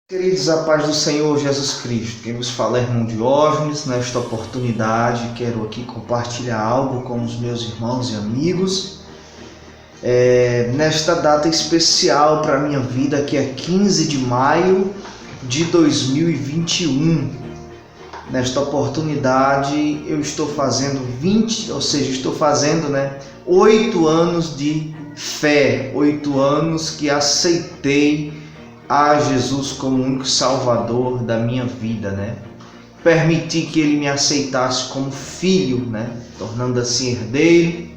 Queridos, a paz do Senhor Jesus Cristo. Quem vos fala é irmão Diógenes. Nesta oportunidade quero aqui compartilhar algo com os meus irmãos e amigos. Nesta data especial para a minha vida, que é 15 de maio de 2021. Nesta oportunidade eu estou fazendo 8 anos de fé, 8 anos que aceitei a Jesus como o único Salvador da minha vida, Permiti que Ele me aceitasse como filho, tornando assim herdeiro,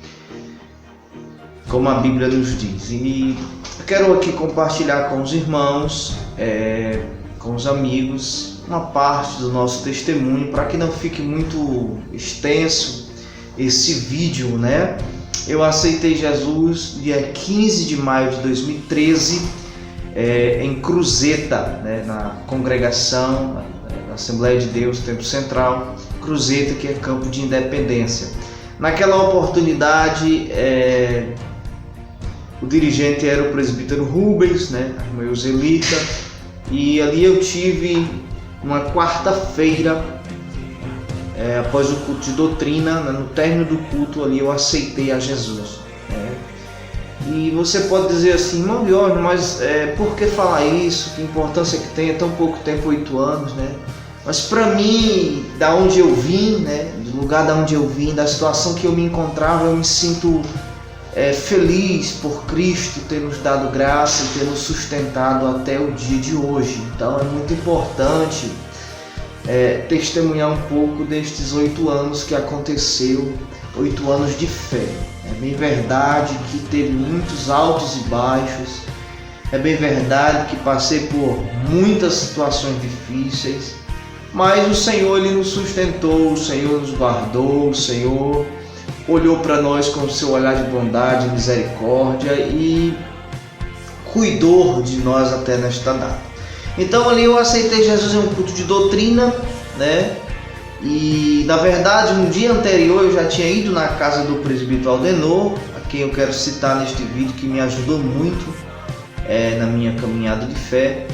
como a Bíblia nos diz. E quero aqui compartilhar com os irmãos, com os amigos, uma parte do nosso testemunho, para que não fique muito extenso esse vídeo, Eu aceitei Jesus dia 15 de maio de 2013, em Cruzeta, na congregação, na Assembleia de Deus, Templo Central, Cruzeta, que é Campo de Independência. Naquela oportunidade, o dirigente era o presbítero Rubens, a irmã Euselita, e ali eu tive uma quarta-feira, após o culto de doutrina, no término do culto ali eu aceitei a Jesus. E você pode dizer assim, irmão Diógenes, mas por que falar isso? Que importância que tem? É tão pouco tempo, 8 anos, Mas para mim, da onde eu vim, do lugar da onde eu vim, da situação que eu me encontrava, eu me sinto feliz por Cristo ter nos dado graça e ter nos sustentado até o dia de hoje. Então é muito importante testemunhar um pouco destes 8 anos que aconteceu, 8 anos de fé. É bem verdade que teve muitos altos e baixos, é bem verdade que passei por muitas situações difíceis, mas o Senhor Ele nos sustentou, o Senhor nos guardou, o Senhor olhou para nós com o seu olhar de bondade e misericórdia e cuidou de nós até nesta data. Então ali eu aceitei Jesus em um culto de doutrina, E na verdade, no dia anterior eu já tinha ido na casa do presbítero Aldenor, a quem eu quero citar neste vídeo, que me ajudou muito na minha caminhada de fé.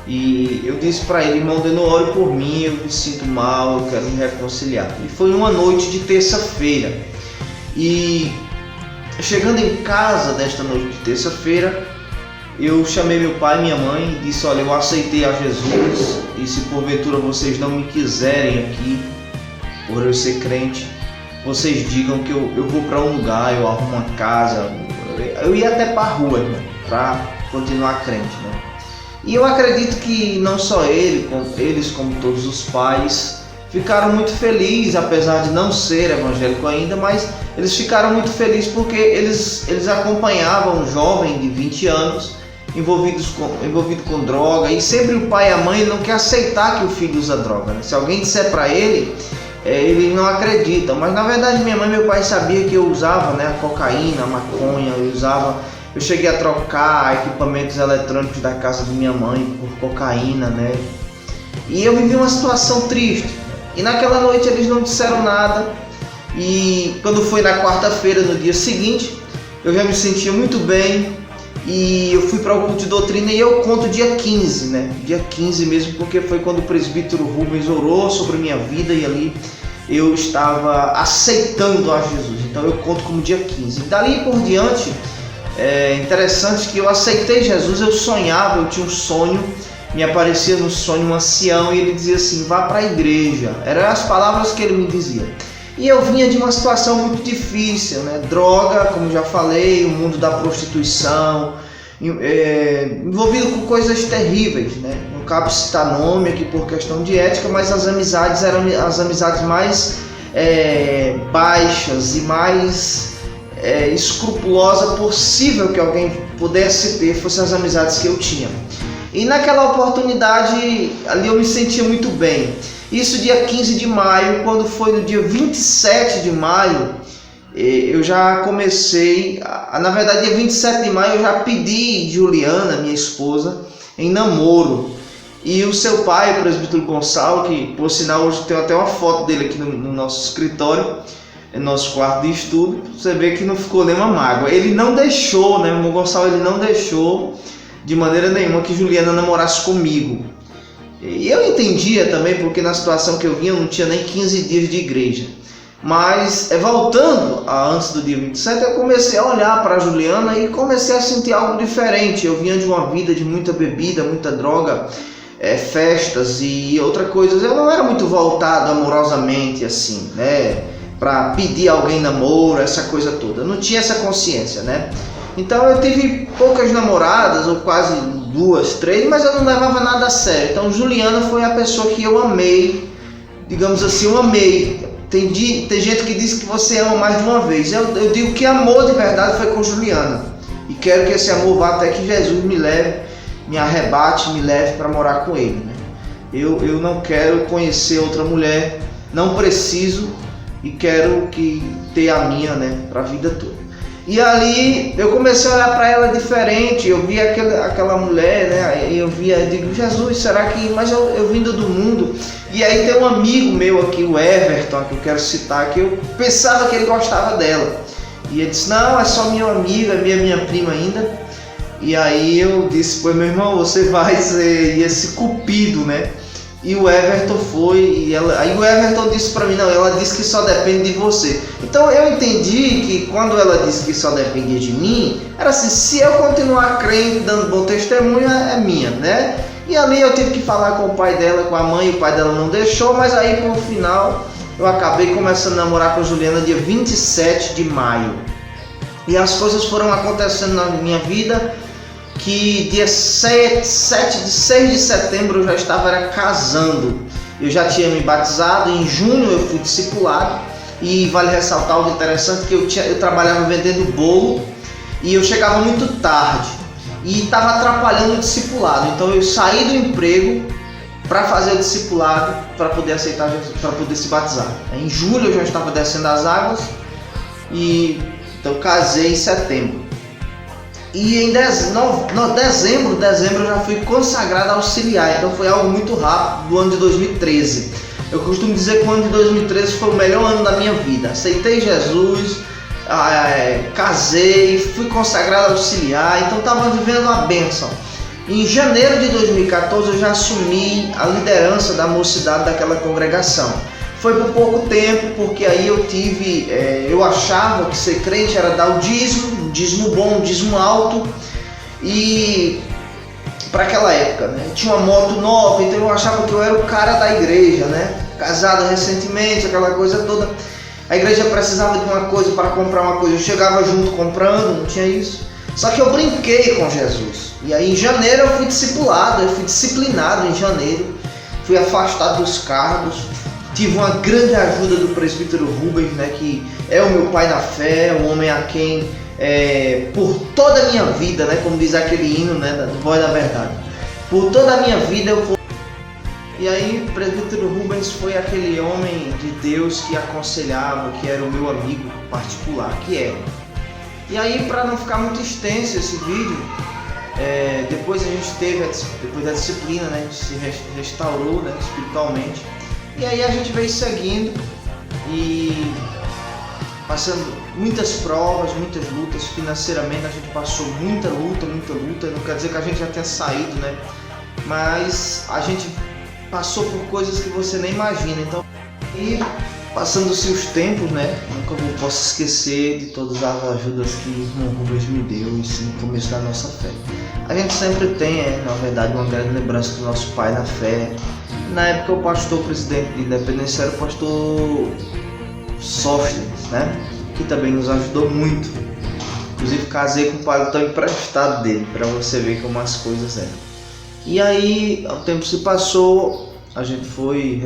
E eu disse para ele, irmão Aldenor, ore por mim, eu me sinto mal, eu quero me reconciliar. E foi uma noite de terça-feira. E chegando em casa desta noite de terça-feira, eu chamei meu pai e minha mãe e disse, olha, eu aceitei a Jesus, e se porventura vocês não me quiserem aqui, por eu ser crente, vocês digam que eu vou para um lugar, eu arrumo uma casa, eu ia até para a rua, para continuar crente, E eu acredito que não só eles, como todos os pais, ficaram muito felizes, apesar de não ser evangélico ainda, mas eles ficaram muito felizes porque eles acompanhavam um jovem de 20 anos, envolvido com droga, e sempre o pai e a mãe não quer aceitar que o filho usa droga, Se alguém disser para ele, ele não acredita, mas na verdade minha mãe e meu pai sabiam que eu usava a cocaína, a maconha, eu cheguei a trocar equipamentos eletrônicos da casa de minha mãe por cocaína, E eu vivi uma situação triste, e naquela noite eles não disseram nada, e quando foi na quarta-feira, no dia seguinte, eu já me sentia muito bem. E eu fui para o culto de doutrina e eu conto dia 15, Dia 15 mesmo, porque foi quando o presbítero Rubens orou sobre a minha vida e ali eu estava aceitando a Jesus. Então eu conto como dia 15. E dali por diante, é interessante que eu aceitei Jesus, eu sonhava, eu tinha um sonho, me aparecia no sonho um ancião e ele dizia assim, vá para a igreja. Eram as palavras que ele me dizia. E eu vinha de uma situação muito difícil, Droga, como já falei, o mundo da prostituição, envolvido com coisas terríveis, Não cabe citar nome aqui por questão de ética, mas as amizades eram as amizades mais baixas e mais escrupulosa possível que alguém pudesse ter, fossem as amizades que eu tinha. E naquela oportunidade, ali eu me sentia muito bem. Isso dia 15 de maio, quando foi no dia 27 de maio, eu já comecei, na verdade dia 27 de maio eu já pedi Juliana, minha esposa, em namoro. E o seu pai, o presbítero Gonçalo, que por sinal hoje tem até uma foto dele aqui no nosso escritório, no nosso quarto de estudo, você vê que não ficou nenhuma mágoa. Ele não deixou, o irmão Gonçalo, ele não deixou de maneira nenhuma que Juliana namorasse comigo. E eu entendia também, porque na situação que eu vinha eu não tinha nem 15 dias de igreja. Mas voltando a antes do dia 27, eu comecei a olhar para Juliana e comecei a sentir algo diferente. Eu vinha de uma vida de muita bebida, muita droga, festas e outras coisas. Eu não era muito voltado amorosamente assim, né, para pedir alguém namoro, essa coisa toda. Eu não tinha essa consciência, né? Então eu tive poucas namoradas, ou quase 2, 3, mas eu não levava nada a sério. Então Juliana foi a pessoa que eu amei, digamos assim, eu amei. Tem gente que diz que você ama mais de uma vez. Eu digo que amor de verdade foi com Juliana. E quero que esse amor vá até que Jesus me leve, me arrebate, me leve para morar com Ele, né? Eu não quero conhecer outra mulher, não preciso, e quero ter a minha, né, para a vida toda. E ali eu comecei a olhar para ela diferente, eu vi aquela mulher, né? Aí eu digo, Jesus, será que... Mas eu vindo do mundo. E aí tem um amigo meu aqui, o Everton, que eu quero citar, que eu pensava que ele gostava dela. E ele disse, não, é só minha amiga, minha prima ainda. E aí eu disse, pois meu irmão, você vai ser esse cupido, né? E o Everton foi, aí o Everton disse para mim, não, ela disse que só depende de você. Então eu entendi que quando ela disse que só dependia de mim, era assim, se eu continuar crendo, dando bom testemunho, é minha, né? E ali eu tive que falar com o pai dela, com a mãe, o pai dela não deixou, mas aí por final eu acabei começando a namorar com a Juliana dia 27 de maio. E as coisas foram acontecendo na minha vida, que dia 6 de setembro eu já estava casando. Eu já tinha me batizado, em junho eu fui discipulado. E vale ressaltar algo interessante, que eu trabalhava vendendo bolo e eu chegava muito tarde e estava atrapalhando o discipulado. Então eu saí do emprego para fazer o discipulado, para poder aceitar Jesus, para poder se batizar. Em julho eu já estava descendo as águas e então casei em setembro. E em dezembro eu já fui consagrado auxiliar, então foi algo muito rápido do ano de 2013. Eu costumo dizer que o ano de 2013 foi o melhor ano da minha vida. Aceitei Jesus, casei, fui consagrado auxiliar, então estava vivendo uma bênção. Em janeiro de 2014 eu já assumi a liderança da mocidade daquela congregação. Foi por pouco tempo, porque aí eu achava que ser crente era dar o dízimo, um dízimo bom, um dízimo alto, e para aquela época, né? Tinha uma moto nova, então eu achava que eu era o cara da igreja, né? Casado recentemente, aquela coisa toda. A igreja precisava de uma coisa para comprar uma coisa, eu chegava junto comprando, não tinha isso. Só que eu brinquei com Jesus. E aí em janeiro eu fui discipulado, eu fui disciplinado em janeiro, fui afastado dos cargos. Tive uma grande ajuda do presbítero Rubens, né, que é o meu pai na fé, um homem a quem, por toda a minha vida, né, como diz aquele hino, né, da Voz da Verdade, por toda a minha vida eu vou... E aí o presbítero Rubens foi aquele homem de Deus que aconselhava, que era o meu amigo particular, que é. E aí, para não ficar muito extenso esse vídeo, depois a gente teve, depois da disciplina, né, a gente se restaurou, né, espiritualmente. E aí a gente veio seguindo e passando muitas provas, muitas lutas. Financeiramente a gente passou muita luta. Não quer dizer que a gente já tenha saído, né? Mas a gente passou por coisas que você nem imagina. Então, e passando-se os tempos, né? Nunca posso esquecer de todas as ajudas que o irmão Rubens me deu isso no começo da nossa fé. A gente sempre tem, na verdade, uma grande lembrança do nosso pai na fé. Na época o pastor presidente de Independência era o pastor Sóstenes, né? Que também nos ajudou muito. Inclusive casei com o paletó emprestado dele, para você ver como as coisas eram. E aí, o tempo se passou, a gente foi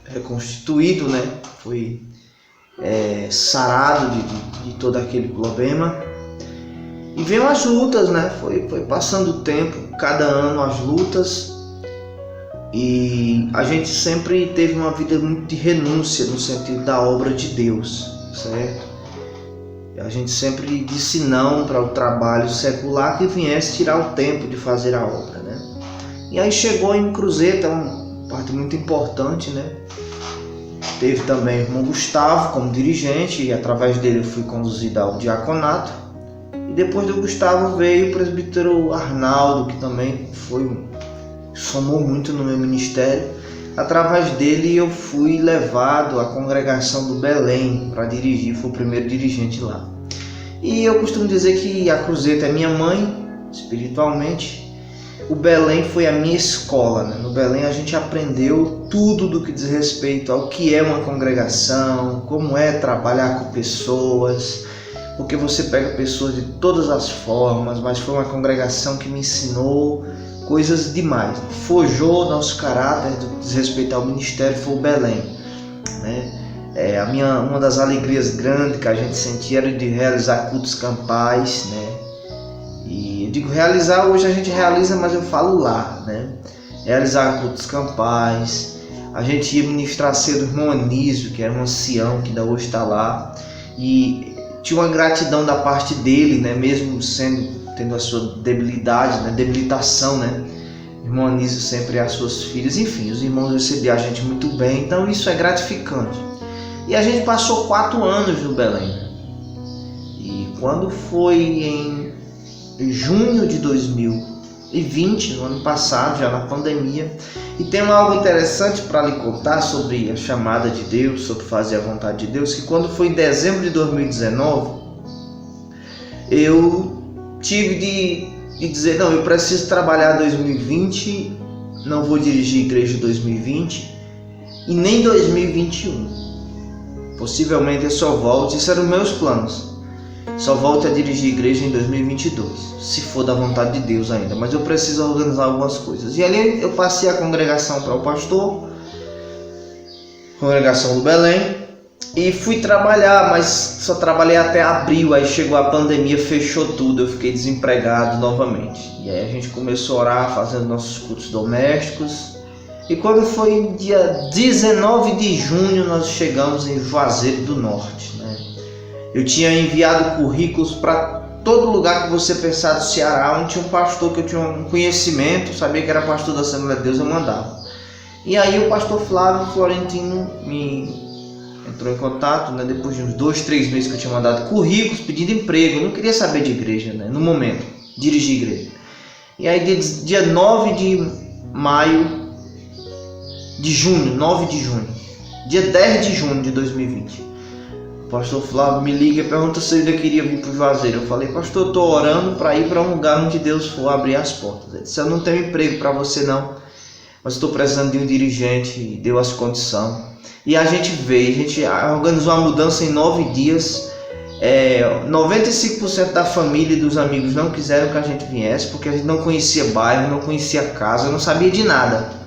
reconstituído, né? Foi sarado de todo aquele problema. E veio as lutas, né? Foi passando o tempo, cada ano as lutas. E a gente sempre teve uma vida muito de renúncia no sentido da obra de Deus, certo? A gente sempre disse não para o trabalho secular que viesse tirar o tempo de fazer a obra, né? E aí chegou em Cruzeta, uma parte muito importante, né? Teve também o irmão Gustavo como dirigente e através dele eu fui conduzido ao diaconato. E depois do Gustavo veio o presbítero Arnaldo, que também somou muito no meu ministério. Através dele eu fui levado à congregação do Belém para dirigir, fui o primeiro dirigente lá. E eu costumo dizer que a Cruzeta é minha mãe, espiritualmente. O Belém foi a minha escola, né? No Belém a gente aprendeu tudo do que diz respeito ao que é uma congregação, como é trabalhar com pessoas, porque você pega pessoas de todas as formas, mas foi uma congregação que me ensinou coisas demais. Forjou nosso caráter do que diz respeito ao ministério foi o Belém, né? Uma das alegrias grandes que a gente sentia era de realizar cultos campais, né? E eu digo realizar, hoje a gente realiza, mas eu falo lá, né? Realizar cultos campais. A gente ia ministrar cedo o irmão Anísio, que era um ancião, que ainda hoje está lá. E tinha uma gratidão da parte dele, né? Mesmo tendo a sua debilidade, né? Debilitação, né? O irmão Anísio sempre as suas filhas. Enfim, os irmãos recebiam a gente muito bem. Então isso é gratificante. E a gente passou 4 anos no Belém. E quando foi em junho de 2020, no ano passado, já na pandemia, e tem algo interessante para lhe contar sobre a chamada de Deus, sobre fazer a vontade de Deus, que quando foi em dezembro de 2019, eu tive de dizer, não, eu preciso trabalhar 2020, não vou dirigir igreja 2020 e nem 2021. Possivelmente eu só volte, esses eram os meus planos. Só volto a dirigir igreja em 2022, se for da vontade de Deus ainda, mas eu preciso organizar algumas coisas. E ali eu passei a congregação para o pastor, congregação do Belém, e fui trabalhar, mas só trabalhei até abril, aí chegou a pandemia, fechou tudo, eu fiquei desempregado novamente. E aí a gente começou a orar, fazendo nossos cultos domésticos, e quando foi dia 19 de junho, nós chegamos em Juazeiro do Norte, né? Eu tinha enviado currículos para todo lugar que você pensar do Ceará, onde tinha um pastor que eu tinha um conhecimento, sabia que era pastor da Assembleia de Deus, eu mandava. E aí o pastor Flávio Florentino me entrou em contato, né, depois de uns 2-3 meses que eu tinha mandado currículos, pedindo emprego. Eu não queria saber de igreja, né, no momento, dirigir igreja. E aí dia 9 de junho, dia 10 de junho de 2020. O pastor Flávio me liga e pergunta se eu ainda queria vir para o Juazeiro. Eu falei, pastor, eu estou orando para ir para um lugar onde Deus for abrir as portas. Ele disse, eu não tenho emprego para você não, mas estou precisando de um dirigente, e deu as condições. E a gente veio, a gente organizou a mudança em 9 dias. 95% da família e dos amigos não quiseram que a gente viesse, porque a gente não conhecia bairro, não conhecia casa, não sabia de nada.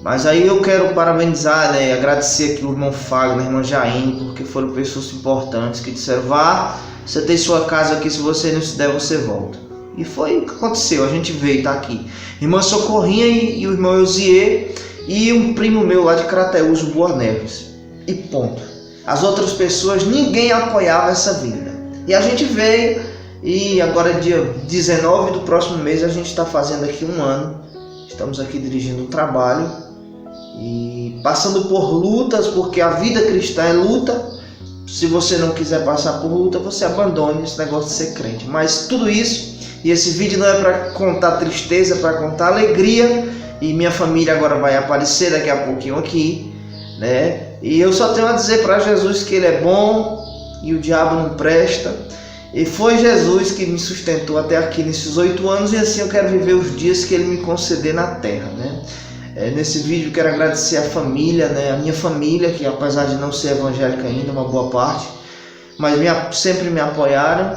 Mas aí eu quero parabenizar, né, agradecer aqui o irmão Fagner, a irmã Jaine, porque foram pessoas importantes que disseram, vá, você tem sua casa aqui, se você não se der, você volta. E foi o que aconteceu, a gente veio, tá aqui. Irmã Socorrinha e o irmão Eusier e um primo meu lá de Crateús, o Boa Neves. E ponto. As outras pessoas, ninguém apoiava essa vinda. E a gente veio, e agora dia 19 do próximo mês a gente está fazendo aqui 1 ano. Estamos aqui dirigindo um trabalho e passando por lutas, porque a vida cristã é luta. Se você não quiser passar por luta, você abandone esse negócio de ser crente. Mas tudo isso, e esse vídeo não é para contar tristeza, é para contar alegria. E minha família agora vai aparecer daqui a pouquinho aqui, né? E eu só tenho a dizer para Jesus que Ele é bom e o diabo não presta. E foi Jesus que me sustentou até aqui nesses 8 anos, e assim eu quero viver os dias que Ele me conceder na terra, né? Nesse vídeo eu quero agradecer a família, né? A minha família, que apesar de não ser evangélica ainda, uma boa parte, mas sempre me apoiaram.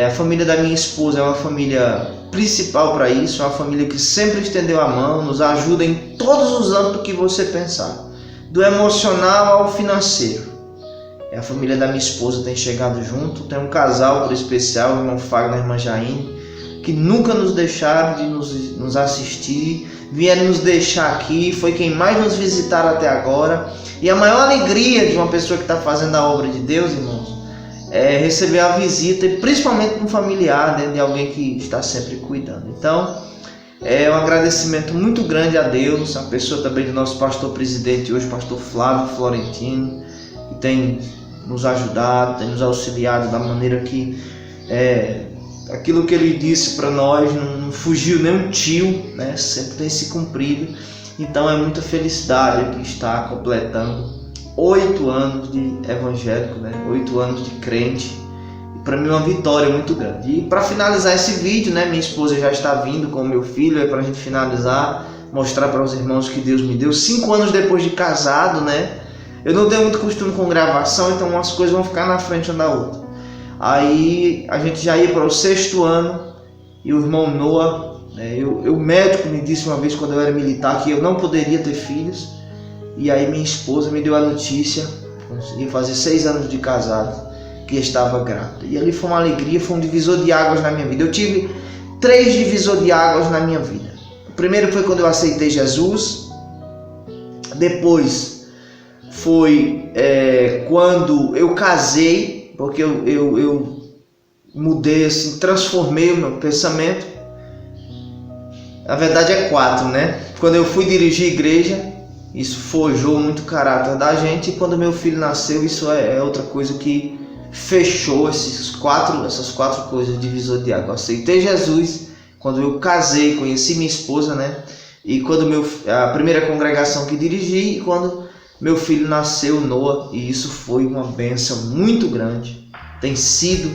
A família da minha esposa é uma família principal para isso, é uma família que sempre estendeu a mão, nos ajuda em todos os âmbitos que você pensar, do emocional ao financeiro. A família da minha esposa tem chegado junto, tem um casal por especial, o irmão Fagner e a irmã Jaine, que nunca nos deixaram de nos assistir, vieram nos deixar aqui, foi quem mais nos visitaram até agora. E a maior alegria de uma pessoa que está fazendo a obra de Deus, irmãos, é receber a visita, e principalmente de um familiar, né, de alguém que está sempre cuidando. Então, é um agradecimento muito grande a Deus, a pessoa também do nosso pastor presidente hoje, pastor Flávio Florentino, que tem nos ajudado, tem nos auxiliado da maneira que Aquilo que ele disse para nós não fugiu nem um tio, né? Sempre tem se cumprido. Então é muita felicidade aqui estar completando 8 anos de evangélico, né? 8 anos de crente. Para mim é uma vitória muito grande. E para finalizar esse vídeo, né? Minha esposa já está vindo com o meu filho, para a gente finalizar, mostrar para os irmãos que Deus me deu. 5 anos depois de casado, né? Eu não tenho muito costume com gravação, então umas coisas vão ficar na frente uma da outra. Aí a gente já ia para o 6º ano e o irmão Noah, o médico me disse uma vez quando eu era militar que eu não poderia ter filhos. E aí minha esposa me deu a notícia, consegui fazer 6 anos de casado, que estava grávida. E ali foi uma alegria, foi um divisor de águas na minha vida. Eu tive 3 divisor de águas na minha vida. O primeiro foi quando eu aceitei Jesus. Depois foi quando eu casei, porque eu mudei, assim, transformei o meu pensamento. Na verdade é 4, né? Quando eu fui dirigir igreja, isso forjou muito o caráter da gente. E quando meu filho nasceu, isso é outra coisa que fechou essas 4 coisas, divisor de água. Eu aceitei Jesus, quando eu casei, conheci minha esposa, né? E quando a primeira congregação que dirigi, e quando meu filho nasceu, Noah, e isso foi uma bênção muito grande, tem sido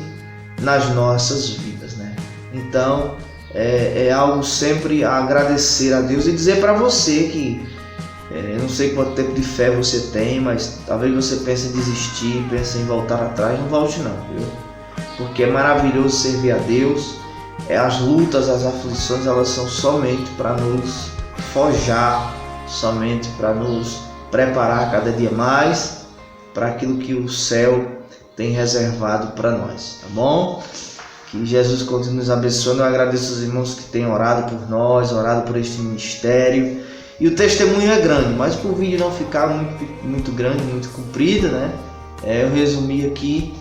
nas nossas vidas, né? Então é algo sempre a agradecer a Deus e dizer para você que eu não sei quanto tempo de fé você tem, mas talvez você pense em desistir, pense em voltar atrás. Não volte não, viu? Porque é maravilhoso servir a Deus. As lutas, as aflições, elas são somente para nos forjar, somente para nos preparar cada dia mais para aquilo que o céu tem reservado para nós, tá bom? Que Jesus continue nos abençoando. Eu agradeço aos irmãos que têm orado por nós, orado por este ministério. E o testemunho é grande, mas para o vídeo não ficar muito grande, muito comprido, né? Eu resumi aqui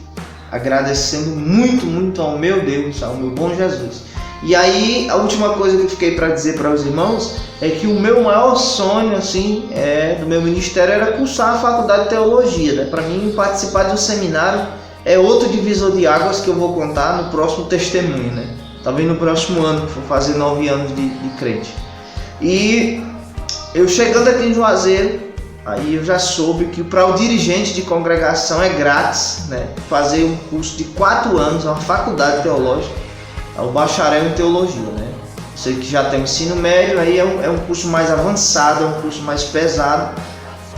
agradecendo muito ao meu Deus, ao meu bom Jesus. E aí, a última coisa que eu fiquei para dizer para os irmãos é que o meu maior sonho, assim, do meu ministério era cursar a faculdade de teologia, né? Para mim, participar de um seminário é outro divisor de águas que eu vou contar no próximo testemunho, né? Talvez no próximo ano, que for fazer 9 anos de crente. E eu chegando aqui em Juazeiro, aí eu já soube que para o dirigente de congregação é grátis, né? Fazer um curso de 4 anos, uma faculdade teológica, o bacharel em teologia, né? Você que já tem ensino médio, aí é um curso mais avançado, é um curso mais pesado.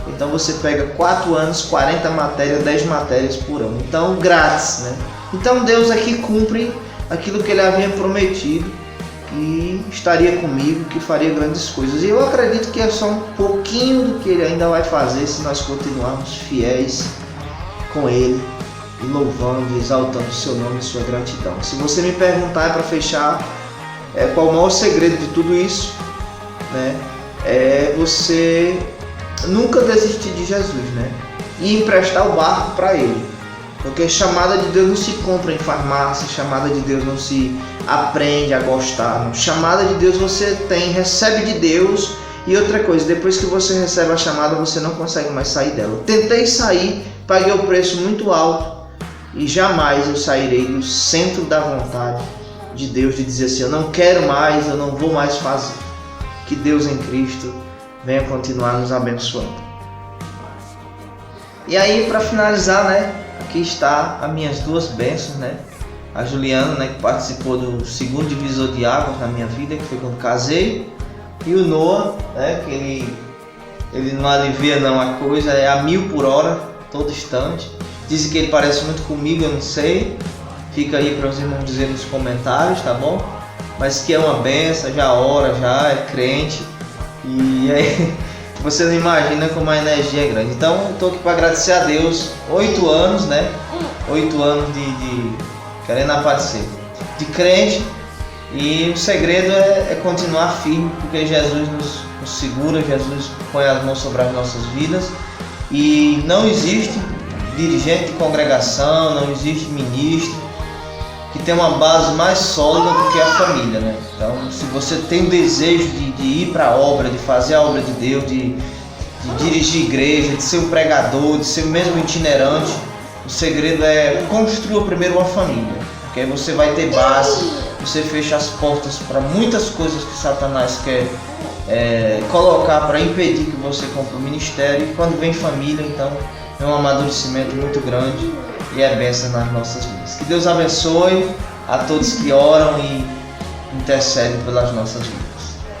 Então você pega 4 anos, 40 matérias, 10 matérias por ano. Então grátis, né? Então Deus aqui cumpre aquilo que Ele havia prometido, e estaria comigo, que faria grandes coisas. E eu acredito que é só um pouquinho do que Ele ainda vai fazer se nós continuarmos fiéis com Ele, e louvando e exaltando o seu nome e sua gratidão. Se você me perguntar, para fechar, qual o maior segredo de tudo isso, né? É você nunca desistir de Jesus, né? E emprestar o barco para Ele. Porque chamada de Deus não se compra em farmácia, chamada de Deus não se aprende a gostar. Não. Chamada de Deus você recebe de Deus. E outra coisa, depois que você recebe a chamada, você não consegue mais sair dela. Eu tentei sair, paguei o preço muito alto, e jamais eu sairei do centro da vontade de Deus, de dizer assim, eu não quero mais, eu não vou mais fazer. Que Deus em Cristo venha continuar nos abençoando. E aí, para finalizar, né, aqui está as minhas 2 bênçãos, né? A Juliana, né, que participou do 2º divisor de águas na minha vida, que foi quando casei. E o Noah, né, que ele não alivia não a coisa, é a 1000 por hora, todo instante. Dizem que ele parece muito comigo, eu não sei. Fica aí para os irmãos dizerem nos comentários, tá bom? Mas que é uma benção, já ora, já é crente. E aí você não imagina como a energia é grande. Então eu estou aqui para agradecer a Deus. 8 anos, né? 8 anos de querendo aparecer, de crente. E o segredo é continuar firme, porque Jesus nos segura, Jesus põe as mãos sobre as nossas vidas. E não existe dirigente de congregação, não existe ministro que tenha uma base mais sólida do que a família, né? Então, se você tem o desejo de ir para a obra, de fazer a obra de Deus, de dirigir igreja, de ser um pregador, de ser mesmo itinerante, o segredo é construa primeiro uma família. porque aí você vai ter base, você fecha as portas para muitas coisas que Satanás quer colocar para impedir que você cumpra o ministério. E quando vem família, então é um amadurecimento muito grande e é bênção nas nossas vidas. Que Deus abençoe a todos que oram e intercedem pelas nossas vidas.